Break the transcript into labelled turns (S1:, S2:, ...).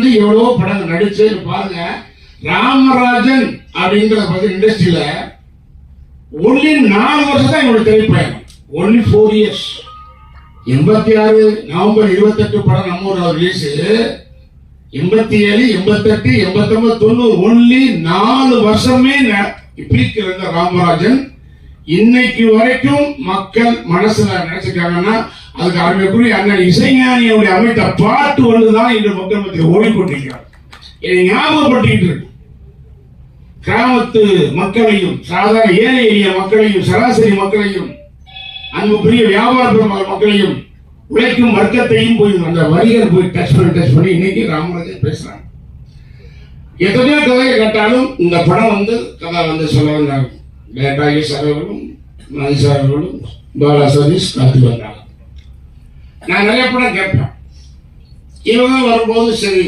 S1: வந்து எவ்வளவோ படங்கள் நடிச்சு பாருங்க. ராமராஜன் அப்படிங்கிற இண்டஸ்ட்ரியில ஒன்லி 4 வருஷம் தான் என்னோட திரைப்பயணம். Only 4 years. 86 நவம்பர் 28 படம் நம்ம ஊர்ல ரிலீஸ். 87, 88, 89, 90 ஒன்லி 4 வருஷமே இப்படி இருந்த ராமராஜன் இன்னைக்கு வரைக்கும் மக்கள் மனசுல நினைச்சிருக்காங்கன்னா அதுக்கு அருமைக்குரிய அண்ணன் இசைஞானியுடைய அமைத்த பாட்டு வந்துதான் இன்று மக்கள் மத்தியில் ஓடிக்கொண்டிருக்கிறார். இதை ஞாபகப்படுத்திக்கிட்டு இருக்கு. கிராமத்து மக்களையும் சாதாரண ஏழை எளிய மக்களையும் சராசரி மக்களையும் அன்புக்குரிய வியாபார மக்களையும் உழைக்கும் வர்க்கத்தையும் போய் அந்த வரிகள் போய் டச் பண்ணி இன்னைக்கு ராமராஜன் பேசுறாங்க. எத்தனையோ கதையை கேட்டாலும் இந்த படம் வந்து கதை வந்து சொல்ல வந்தாங்க. லேட்டாகி சார்களும் மதி சார்களும் பாலா சதீஷ் காத்து வந்தாங்க. நான் நிறைய படம் கேட்பேன். இவங்க வரும்போது சரி